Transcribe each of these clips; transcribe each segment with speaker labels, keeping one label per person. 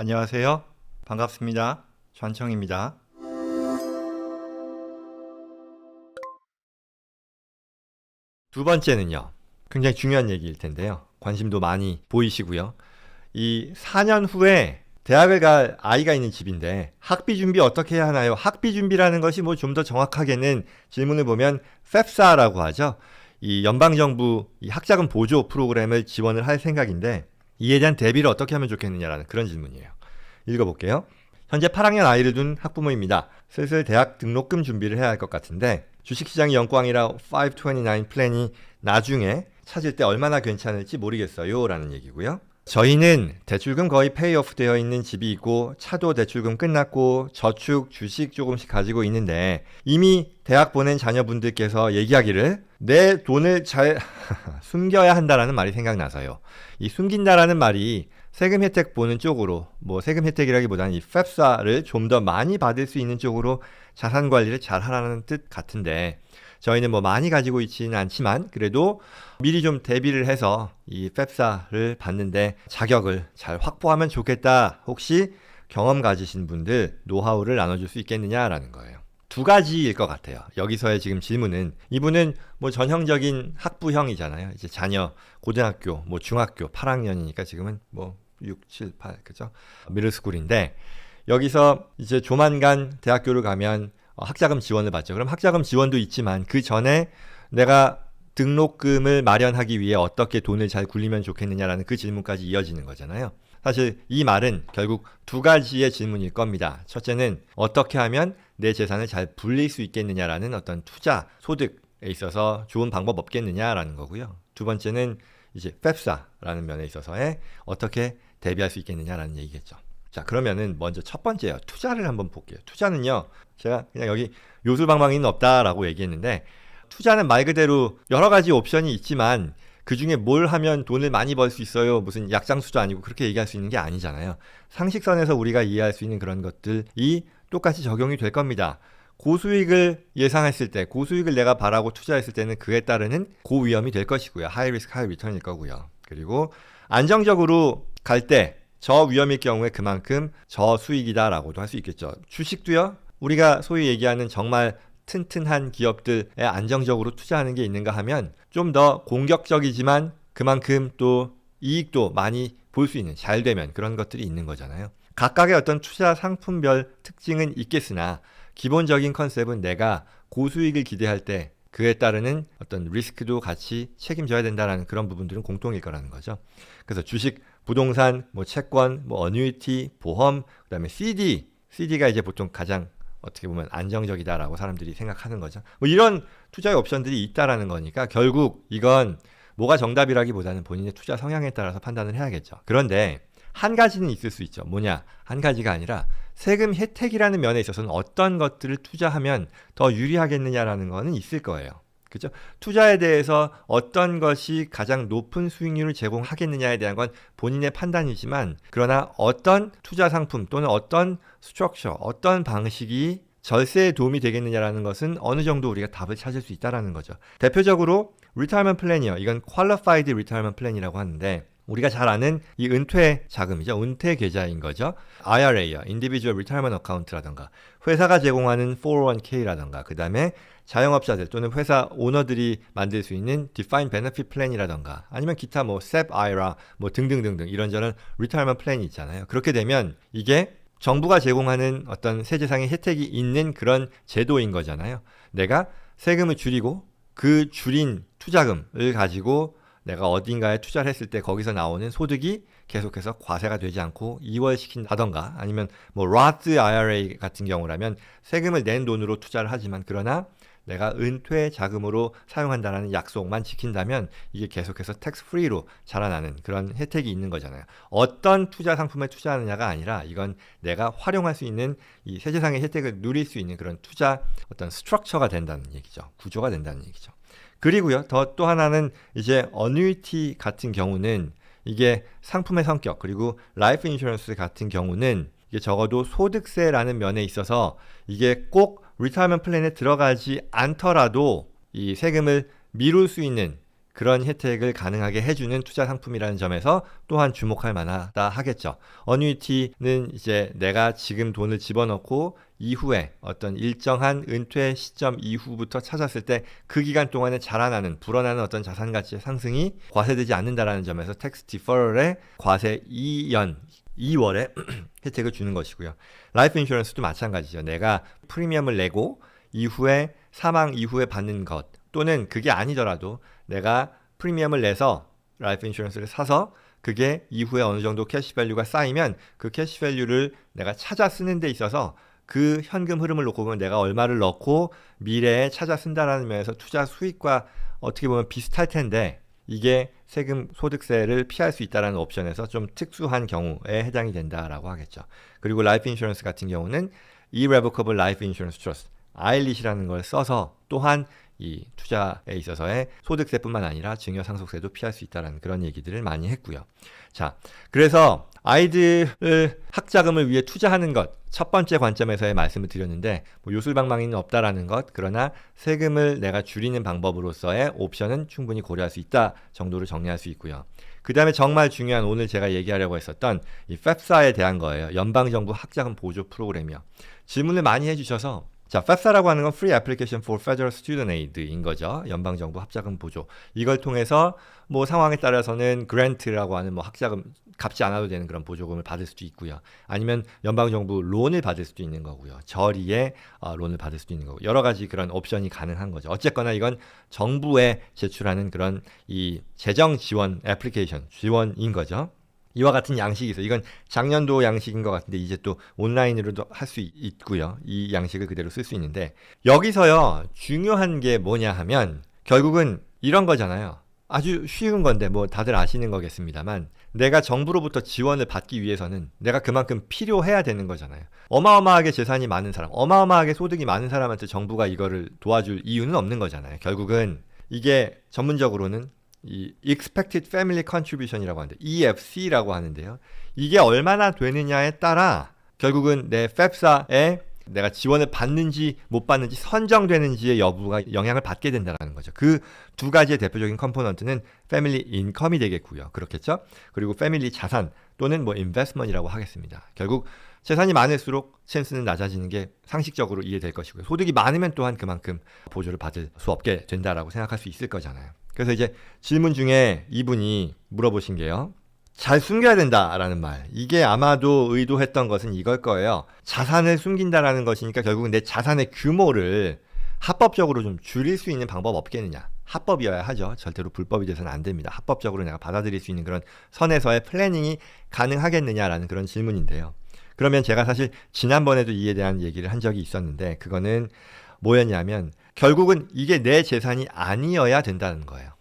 Speaker 1: 안녕하세요. 반갑습니다. 전청입니다. 두 번째는요. 굉장히 중요한 얘기일 텐데요. 관심도 많이 보이시고요. 이 4년 후에 대학을 갈 아이가 있는 집인데 학비 준비 어떻게 해야 하나요? 학비 준비라는 것이 뭐 좀 더 정확하게는 질문을 보면 FAFSA라고 하죠. 이 연방정부 이 학자금 보조 프로그램을 지원을 할 생각인데 이에 대한 대비를 어떻게 하면 좋겠느냐라는 그런 질문이에요. 읽어볼게요. 현재 8학년 아이를 둔 학부모입니다. 슬슬 대학 등록금 준비를 해야 할 것 같은데 주식시장이 영광이라 529 플랜이 나중에 찾을 때 얼마나 괜찮을지 모르겠어요 라는 얘기고요. 저희는 대출금 거의 페이오프 되어 있는 집이 있고 차도 대출금 끝났고 저축, 주식 조금씩 가지고 있는데 이미 대학 보낸 자녀분들께서 얘기하기를 내 돈을 잘 숨겨야 한다라는 말이 생각나서요. 이 숨긴다라는 말이 세금 혜택 보는 쪽으로 뭐 세금 혜택이라기보다는 이 FAFSA를 좀 더 많이 받을 수 있는 쪽으로 자산 관리를 잘 하라는 뜻 같은데 저희는 뭐 많이 가지고 있지는 않지만 그래도 미리 좀 대비를 해서 이 FAFSA를 받는데 자격을 잘 확보하면 좋겠다. 혹시 경험 가지신 분들 노하우를 나눠줄 수 있겠느냐라는 거예요. 두 가지일 것 같아요. 여기서의 지금 질문은 이분은 뭐 전형적인 학부형이잖아요. 이제 자녀 고등학교, 뭐 중학교 8학년이니까 지금은 뭐 6, 7, 8 그죠? 미들스쿨인데 여기서 이제 조만간 대학교를 가면 학자금 지원을 받죠. 그럼 학자금 지원도 있지만 그 전에 내가 등록금을 마련하기 위해 어떻게 돈을 잘 굴리면 좋겠느냐라는 그 질문까지 이어지는 거잖아요. 사실 이 말은 결국 두 가지의 질문일 겁니다. 첫째는 어떻게 하면 내 재산을 잘 불릴 수 있겠느냐라는 어떤 투자, 소득에 있어서 좋은 방법 없겠느냐라는 거고요. 두 번째는 이제 FAFSA라는 면에 있어서의 어떻게 대비할 수 있겠느냐라는 얘기겠죠. 자, 그러면은 먼저 첫 번째요. 투자를 한번 볼게요. 투자는요. 제가 그냥 여기 요술방망이는 없다라고 얘기했는데 투자는 말 그대로 여러 가지 옵션이 있지만 그 중에 뭘 하면 돈을 많이 벌 수 있어요. 무슨 약장수도 아니고 그렇게 얘기할 수 있는 게 아니잖아요. 상식선에서 우리가 이해할 수 있는 그런 것들이 똑같이 적용이 될 겁니다. 고수익을 예상했을 때, 고수익을 내가 바라고 투자했을 때는 그에 따르는 고위험이 될 것이고요. 하이 리스크, 하이 리턴일 거고요. 그리고 안정적으로 갈 때 저위험일 경우에 그만큼 저수익이다라고도 할 수 있겠죠. 주식도요. 우리가 소위 얘기하는 정말 튼튼한 기업들에 안정적으로 투자하는 게 있는가 하면 좀 더 공격적이지만 그만큼 또 이익도 많이 볼 수 있는 잘 되면 그런 것들이 있는 거잖아요. 각각의 어떤 투자 상품별 특징은 있겠으나 기본적인 컨셉은 내가 고수익을 기대할 때 그에 따르는 어떤 리스크도 같이 책임져야 된다는 그런 부분들은 공통일 거라는 거죠. 그래서 주식, 부동산, 뭐 채권, 뭐 어뉴이티, 보험, 그다음에 CD가 이제 보통 가장 어떻게 보면 안정적이다라고 사람들이 생각하는 거죠. 뭐 이런 투자의 옵션들이 있다라는 거니까 결국 이건 뭐가 정답이라기보다는 본인의 투자 성향에 따라서 판단을 해야겠죠. 그런데 한 가지는 있을 수 있죠. 뭐냐? 한 가지가 아니라 세금 혜택이라는 면에 있어서는 어떤 것들을 투자하면 더 유리하겠느냐라는 거는 있을 거예요. 그죠? 투자에 대해서 어떤 것이 가장 높은 수익률을 제공하겠느냐에 대한 건 본인의 판단이지만 그러나 어떤 투자 상품 또는 어떤 스트럭처, 어떤 방식이 절세에 도움이 되겠느냐라는 것은 어느 정도 우리가 답을 찾을 수 있다는 거죠. 대표적으로 리타이먼트 플랜이요. 이건 퀄리파이드 리타이먼트 플랜이라고 하는데 우리가 잘 아는 이 은퇴 자금이죠. 은퇴 계좌인 거죠. IRA요. Individual Retirement Account라던가 회사가 제공하는 401k라던가 그 다음에 자영업자들 또는 회사 오너들이 만들 수 있는 Defined Benefit Plan이라던가 아니면 기타 뭐 SEP, IRA 뭐 등등등등 이런저런 Retirement Plan이 있잖아요. 그렇게 되면 이게 정부가 제공하는 어떤 세제상의 혜택이 있는 그런 제도인 거잖아요. 내가 세금을 줄이고 그 줄인 투자금을 가지고 내가 어딘가에 투자를 했을 때 거기서 나오는 소득이 계속해서 과세가 되지 않고 이월시킨다던가 아니면 뭐 Roth IRA 같은 경우라면 세금을 낸 돈으로 투자를 하지만 그러나 내가 은퇴 자금으로 사용한다는 약속만 지킨다면 이게 계속해서 텍스 프리로 자라나는 그런 혜택이 있는 거잖아요. 어떤 투자 상품에 투자하느냐가 아니라 이건 내가 활용할 수 있는 이 세제상의 혜택을 누릴 수 있는 그런 투자 어떤 스트럭처가 된다는 얘기죠. 구조가 된다는 얘기죠. 그리고요, 또 하나는 이제 어뉴이티 같은 경우는 이게 상품의 성격 그리고 라이프 인슈런스 같은 경우는 이게 적어도 소득세라는 면에 있어서 이게 꼭 리타이먼트 플랜에 들어가지 않더라도 이 세금을 미룰 수 있는 그런 혜택을 가능하게 해주는 투자 상품이라는 점에서 또한 주목할 만하다 하겠죠. 어뉴이티는 이제 내가 지금 돈을 집어넣고 이후에 어떤 일정한 은퇴 시점 이후부터 찾았을 때 그 기간 동안에 자라나는 불어나는 어떤 자산 가치의 상승이 과세되지 않는다라는 점에서 텍스 디퍼럴의 과세 2월에 혜택을 주는 것이고요. 라이프 인슈런스도 마찬가지죠. 내가 프리미엄을 내고 이후에 사망 이후에 받는 것 또는 그게 아니더라도 내가 프리미엄을 내서 라이프 인슈런스를 사서 그게 이후에 어느 정도 캐시밸류가 쌓이면 그 캐시밸류를 내가 찾아 쓰는 데 있어서 그 현금 흐름을 놓고 보면 내가 얼마를 넣고 미래에 찾아 쓴다라는 면에서 투자 수익과 어떻게 보면 비슷할 텐데 이게 세금 소득세를 피할 수 있다는 옵션에서 좀 특수한 경우에 해당이 된다라고 하겠죠. 그리고 라이프 인슈런스 같은 경우는 Irrevocable Life Insurance Trust, ILIT이라는 걸 써서 또한 이 투자에 있어서의 소득세뿐만 아니라 증여상속세도 피할 수 있다는 그런 얘기들을 많이 했고요. 자, 그래서 아이들을 학자금을 위해 투자하는 것 첫 번째 관점에서의 말씀을 드렸는데 뭐 요술방망이는 없다라는 것, 그러나 세금을 내가 줄이는 방법으로서의 옵션은 충분히 고려할 수 있다 정도로 정리할 수 있고요. 그 다음에 정말 중요한 오늘 제가 얘기하려고 했었던 이 FAFSA에 대한 거예요. 연방정부 학자금 보조 프로그램이요. 질문을 많이 해주셔서 자, FAFSA라고 하는 건 Free Application for Federal Student Aid인 거죠. 연방정부 학자금 보조. 이걸 통해서 뭐 상황에 따라서는 그랜트라고 하는 뭐 학자금 갚지 않아도 되는 그런 보조금을 받을 수도 있고요. 아니면 연방정부 론을 받을 수도 있는 거고요. 저리에 론을 받을 수도 있는 거고 여러 가지 그런 옵션이 가능한 거죠. 어쨌거나 이건 정부에 제출하는 그런 이 재정 지원 애플리케이션 지원인 거죠. 이와 같은 양식이 있어요. 이건 작년도 양식인 것 같은데 이제 또 온라인으로도 할 수 있고요. 이 양식을 그대로 쓸 수 있는데 여기서요 중요한 게 뭐냐 하면 결국은 이런 거잖아요. 아주 쉬운 건데 뭐 다들 아시는 거겠습니다만 내가 정부로부터 지원을 받기 위해서는 내가 그만큼 필요해야 되는 거잖아요. 어마어마하게 재산이 많은 사람, 어마어마하게 소득이 많은 사람한테 정부가 이거를 도와줄 이유는 없는 거잖아요. 결국은 이게 전문적으로는 이 Expected Family Contribution이라고 하는데 EFC라고 하는데요. 이게 얼마나 되느냐에 따라 결국은 내 FAFSA에 내가 지원을 받는지 못 받는지 선정되는지의 여부가 영향을 받게 된다는 거죠. 그 두 가지의 대표적인 컴포넌트는 패밀리 인컴이 되겠고요. 그렇겠죠? 그리고 패밀리 자산 또는 뭐 인베스트먼트라고 하겠습니다. 결국 재산이 많을수록 찬스는 낮아지는 게 상식적으로 이해될 것이고요. 소득이 많으면 또한 그만큼 보조를 받을 수 없게 된다라고 생각할 수 있을 거잖아요. 그래서 이제 질문 중에 이분이 물어보신 게요. 잘 숨겨야 된다라는 말. 이게 아마도 의도했던 것은 이걸 거예요. 자산을 숨긴다라는 것이니까 결국은 내 자산의 규모를 합법적으로 좀 줄일 수 있는 방법 없겠느냐. 합법이어야 하죠. 절대로 불법이 돼서는 안 됩니다. 합법적으로 내가 받아들일 수 있는 그런 선에서의 플래닝이 가능하겠느냐라는 그런 질문인데요. 그러면 제가 사실 지난번에도 이에 대한 얘기를 한 적이 있었는데 그거는 뭐였냐면 결국은 이게 내 재산이 아니어야 된다는 거예요.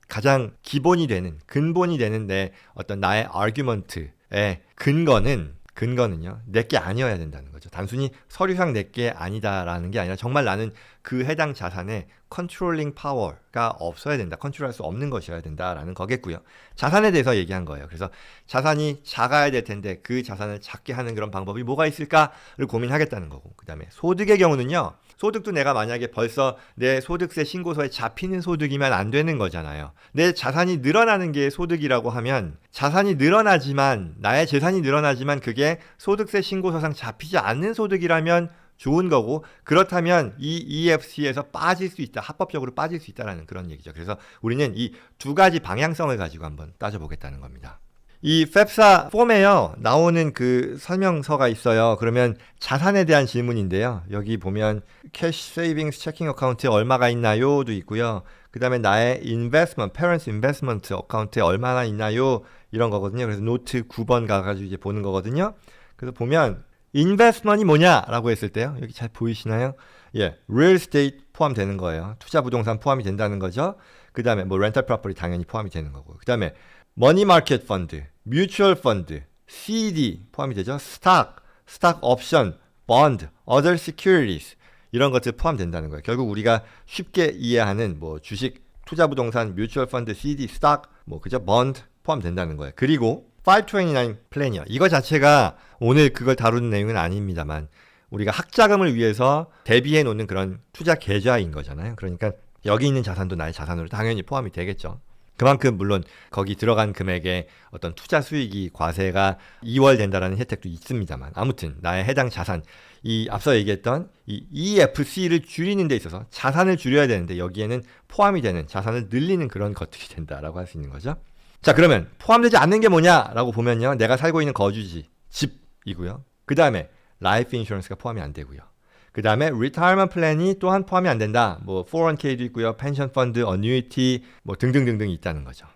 Speaker 1: 가장 기본이 되는 근본이 되는 내 어떤 나의 아규먼트의 근거는요 내게 아니어야 된다는 거죠. 단순히 서류상 내게 아니다라는 게 아니라 정말 나는 그 해당 자산의 컨트롤링 파워가 없어야 된다. 컨트롤할 수 없는 것이어야 된다라는 거겠고요. 자산에 대해서 얘기한 거예요. 그래서 자산이 작아야 될 텐데 그 자산을 작게 하는 그런 방법이 뭐가 있을까를 고민하겠다는 거고, 그 다음에 소득의 경우는요. 소득도 내가 만약에 벌써 내 소득세 신고서에 잡히는 소득이면 안 되는 거잖아요. 내 자산이 늘어나는 게 소득이라고 하면 자산이 늘어나지만 나의 재산이 늘어나지만 그게 소득세 신고서상 잡히지 않는 소득이라면 좋은 거고, 그렇다면 이 EFC에서 빠질 수 있다. 합법적으로 빠질 수 있다는 그런 얘기죠. 그래서 우리는 이 두 가지 방향성을 가지고 한번 따져보겠다는 겁니다. 이 FAFSA 폼에요 나오는 그 설명서가 있어요. 그러면 자산에 대한 질문인데요. 여기 보면 캐시 세이빙스 체킹 어카운트에 얼마가 있나요도 있고요. 그 다음에 나의 인베스트먼트, 페런스 인베스트먼트 어카운트에 얼마나 있나요 이런 거거든요. 그래서 노트 9번 가가지고 이제 보는 거거든요. 그래서 보면 인베스트먼트이 뭐냐라고 했을 때요. 여기 잘 보이시나요? 예, real estate 포함되는 거예요. 투자 부동산 포함이 된다는 거죠. 그 다음에 뭐 렌탈 프로퍼티 당연히 포함이 되는 거고. 그 다음에 머니 마켓 펀드, 뮤추얼 펀드, CD 포함이 되죠. 스탁 옵션, bonds, other securities 이런 것들 포함된다는 거예요. 결국 우리가 쉽게 이해하는 뭐 주식, 투자 부동산, 뮤추얼 펀드, CD, 스탁, 뭐 그죠? bond 포함된다는 거예요. 그리고 529 플랜이요. 이거 자체가 오늘 그걸 다루는 내용은 아닙니다만 우리가 학자금을 위해서 대비해 놓는 그런 투자 계좌인 거잖아요. 그러니까 여기 있는 자산도 나의 자산으로 당연히 포함이 되겠죠. 그만큼 물론 거기 들어간 금액의 어떤 투자 수익이 과세가 2월 된다라는 혜택도 있습니다만 아무튼 나의 해당 자산 이 앞서 얘기했던 이 EFC를 줄이는 데 있어서 자산을 줄여야 되는데 여기에는 포함이 되는 자산을 늘리는 그런 것들이 된다라고 할 수 있는 거죠. 자 그러면 포함되지 않는 게 뭐냐라고 보면요. 내가 살고 있는 거주지, 집이고요. 그 다음에 라이프 인슈런스가 포함이 안 되고요. 그 다음에 리타이어먼트 플랜이 또한 포함이 안 된다. 뭐 401k도 있고요. 펜션 펀드, 어뉴이티 뭐 등등등등이 있다는 거죠.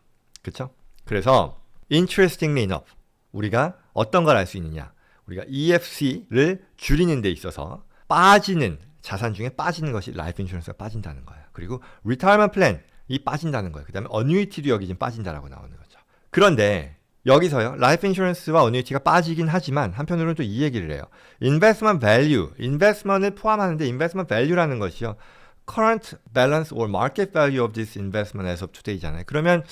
Speaker 1: 그렇죠? 그래서 interestingly enough 우리가 어떤 걸 알 수 있느냐? 우리가 EFC를 줄이는 데 있어서 빠지는 자산 중에 빠지는 것이 라이프 인슈런스가 빠진다는 거예요. 그리고 리타이어먼트 플랜이 빠진다는 거예요. 그 다음에 어뉴이티도 여기 지금 빠진다라고 나오는 거죠. 그런데 여기서요. 라이프 인슈런스와 어뉴이티가 빠지긴 하지만 한편으로는 또 이 얘기를 해요. 인베스트먼트 밸류, 인베스트먼트를 포함하는데 인베스트먼트 밸류라는 것이요. current balance or market value of this investment as of today잖아요. 그러면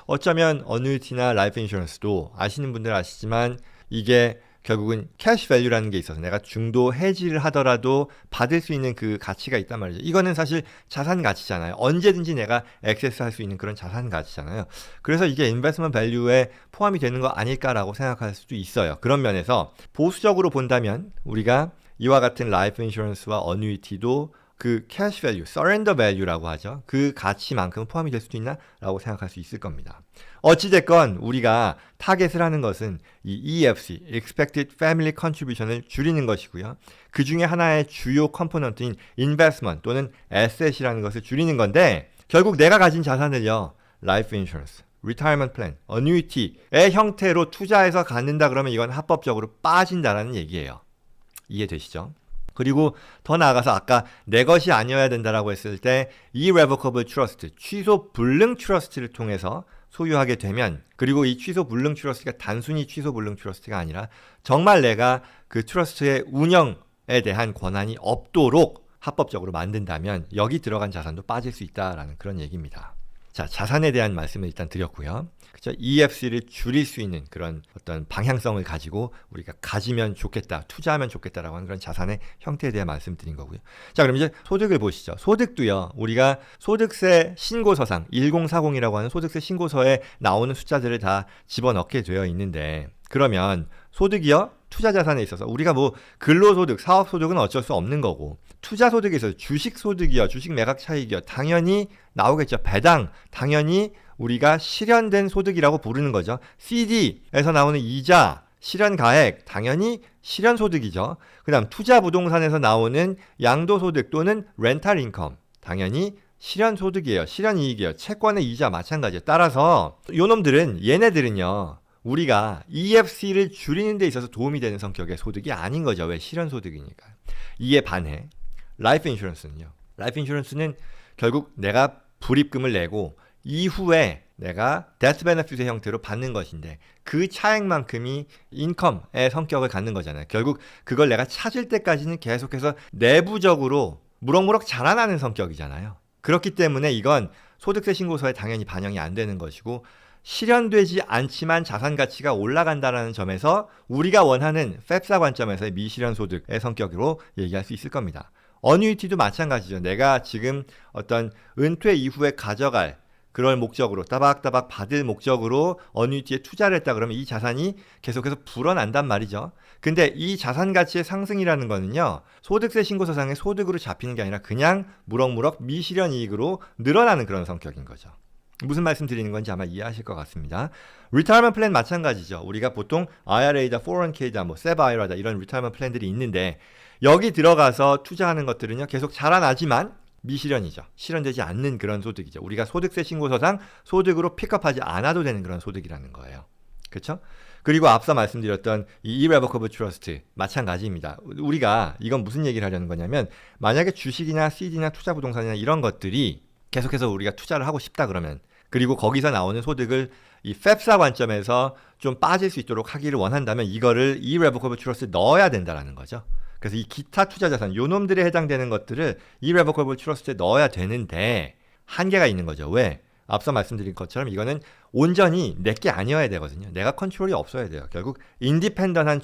Speaker 1: 어쩌면 어뉴이티나 라이프 인슈런스도 아시는 분들 아시지만 이게 결국은 캐시 밸류라는 게 있어서 내가 중도 해지를 하더라도 받을 수 있는 그 가치가 있단 말이죠. 이거는 사실 자산 가치잖아요. 언제든지 내가 액세스할 수 있는 그런 자산 가치잖아요. 그래서 이게 인베스트먼트 밸류에 포함이 되는 거 아닐까라고 생각할 수도 있어요. 그런 면에서 보수적으로 본다면 우리가 이와 같은 라이프 인슈런스와 어뉴이티도 그 캐시 밸류, 서렌더 밸류라고 하죠. 그 가치만큼 포함이 될 수도 있나라고 생각할 수 있을 겁니다. 어찌됐건 우리가 타겟을 하는 것은 이 EFC, Expected Family Contribution을 줄이는 것이고요. 그 중에 하나의 주요 컴포넌트인 Investment 또는 Asset이라는 것을 줄이는 건데 결국 내가 가진 자산을요. Life Insurance, Retirement Plan, Annuity의 형태로 투자해서 갖는다 그러면 이건 합법적으로 빠진다라는 얘기예요. 이해되시죠? 그리고 더 나아가서 아까 내 것이 아니어야 된다라고 했을 때 Irrevocable Trust, 취소 불능 트러스트를 통해서 소유하게 되면 그리고 이 취소 불능 트러스트가 단순히 취소 불능 트러스트가 아니라 정말 내가 그 트러스트의 운영에 대한 권한이 없도록 합법적으로 만든다면 여기 들어간 자산도 빠질 수 있다라는 그런 얘기입니다. 자, 자산에 대한 말씀을 일단 드렸고요. 그렇죠? EFC를 줄일 수 있는 그런 어떤 방향성을 가지고 우리가 가지면 좋겠다, 투자하면 좋겠다라고 하는 그런 자산의 형태에 대해 말씀드린 거고요. 자, 그럼 이제 소득을 보시죠. 소득도요. 우리가 소득세 신고서상 1040이라고 하는 소득세 신고서에 나오는 숫자들을 다 집어넣게 되어 있는데 그러면 소득이요. 투자 자산에 있어서 우리가 뭐 근로소득, 사업소득은 어쩔 수 없는 거고 투자소득에 있어서 주식소득이요. 주식 매각 차익이요. 당연히 나오겠죠. 배당 당연히 우리가 실현된 소득이라고 부르는 거죠. CD에서 나오는 이자, 실현가액 당연히 실현소득이죠. 그 다음 투자부동산에서 나오는 양도소득 또는 렌탈인컴 당연히 실현소득이에요. 실현이익이에요. 채권의 이자 마찬가지예요. 따라서 요놈들은 얘네들은요. 우리가 EFC를 줄이는 데 있어서 도움이 되는 성격의 소득이 아닌 거죠. 왜? 실현소득이니까. 이에 반해 라이프 인슈런스는요. 라이프 인슈런스는 결국 내가 불입금을 내고 이후에 내가 데스 베네핏의 형태로 받는 것인데 그 차액만큼이 인컴의 성격을 갖는 거잖아요. 결국 그걸 내가 찾을 때까지는 계속해서 내부적으로 무럭무럭 자라나는 성격이잖아요. 그렇기 때문에 이건 소득세 신고서에 당연히 반영이 안 되는 것이고 실현되지 않지만 자산 가치가 올라간다는 점에서 우리가 원하는 펩사 관점에서의 미실현 소득의 성격으로 얘기할 수 있을 겁니다. 어뉴이티도 마찬가지죠. 내가 지금 어떤 은퇴 이후에 가져갈 그럴 목적으로 따박따박 받을 목적으로 어뉴이티에 투자를 했다 그러면 이 자산이 계속해서 불어난단 말이죠. 근데 이 자산 가치의 상승이라는 거는요. 소득세 신고서상의 소득으로 잡히는 게 아니라 그냥 무럭무럭 미실현 이익으로 늘어나는 그런 성격인 거죠. 무슨 말씀 드리는 건지 아마 이해하실 것 같습니다. 리타이어먼트 플랜 마찬가지죠. 우리가 보통 IRA다, 401k다, 뭐 세바이라다 이런 리타이어먼트 플랜들이 있는데 여기 들어가서 투자하는 것들은요. 계속 자라나지만 미실현이죠. 실현되지 않는 그런 소득이죠. 우리가 소득세 신고서상 소득으로 픽업하지 않아도 되는 그런 소득이라는 거예요. 그렇죠? 그리고 앞서 말씀드렸던 이 Irrevocable Trust 마찬가지입니다. 우리가 이건 무슨 얘기를 하려는 거냐면 만약에 주식이나 CD나 투자부동산이나 이런 것들이 계속해서 우리가 투자를 하고 싶다 그러면 그리고 거기서 나오는 소득을 이 펩사 관점에서 좀 빠질 수 있도록 하기를 원한다면 이거를 Irrevocable Trust에 넣어야 된다는 거죠. 그래서 이 기타 투자 자산, 요놈들에 해당되는 것들을 Irrevocable Trust에 넣어야 되는데 한계가 있는 거죠. 왜? 앞서 말씀드린 것처럼 이거는 온전히 내게 아니어야 되거든요. 내가 컨트롤이 없어야 돼요. 결국 인디펜던한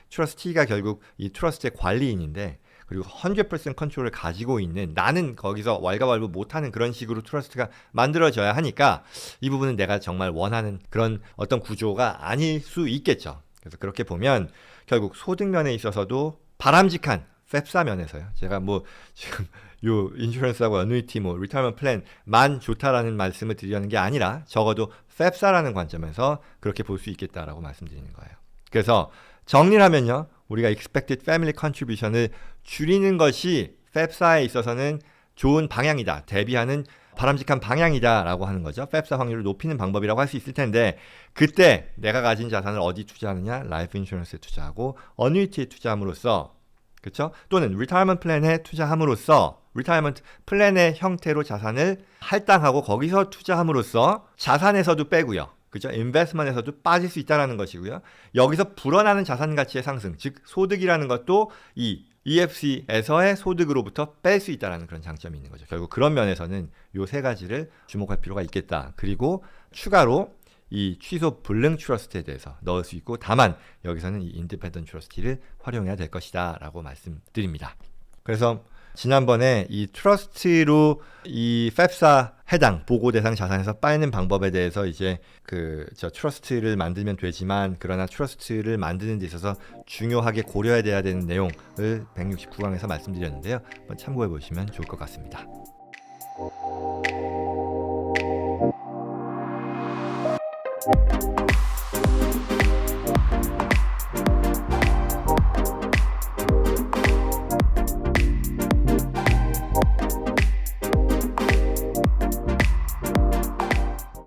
Speaker 1: 트러스티가 결국 이 트러스트의 관리인인데 그리고 100% 컨트롤을 가지고 있는, 나는 거기서 왈가왈부 못하는 그런 식으로 트러스트가 만들어져야 하니까 이 부분은 내가 정말 원하는 그런 어떤 구조가 아닐 수 있겠죠. 그래서 그렇게 보면 결국 소득면에 있어서도 바람직한 팹사 면에서요. 제가 뭐 지금 요 인슈런스하고 어누이티 뭐 리타이먼트 플랜만 좋다라는 말씀을 드리려는 게 아니라 적어도 팹사라는 관점에서 그렇게 볼 수 있겠다라고 말씀드리는 거예요. 그래서 정리를 하면요. 우리가 expected family contribution을 줄이는 것이 팹사에 있어서는 좋은 방향이다. 대비하는 바람직한 방향이다라고 하는 거죠. 팹사 확률을 높이는 방법이라고 할 수 있을 텐데, 그때 내가 가진 자산을 어디 투자하느냐? 라이프 인슈런스에 투자하고 어뉴이티에 투자함으로써, 그렇죠? 또는 리타이먼트 플랜에 투자함으로써 리타이먼트 플랜의 형태로 자산을 할당하고 거기서 투자함으로써 자산에서도 빼고요. 그죠? 인베스트먼트에서도 빠질 수 있다는 것이고요. 여기서 불어나는 자산 가치의 상승, 즉 소득이라는 것도 이 EFC에서의 소득으로부터 뺄 수 있다는 그런 장점이 있는 거죠. 결국 그런 면에서는 이 세 가지를 주목할 필요가 있겠다. 그리고 추가로 이 취소 불능 트러스트에 대해서 넣을 수 있고, 다만 여기서는 이 인디펜던트 트러스티를 활용해야 될 것이다 라고 말씀드립니다. 그래서 지난번에 이 트러스트로 이 팹사 해당 보고 대상 자산에서 빠지는 방법에 대해서 이제 저 트러스트를 만들면 되지만, 그러나 트러스트를 만드는 데 있어서 중요하게 고려해야 되는 내용을 169강에서 말씀드렸는데요. 한번 참고해 보시면 좋을 것 같습니다.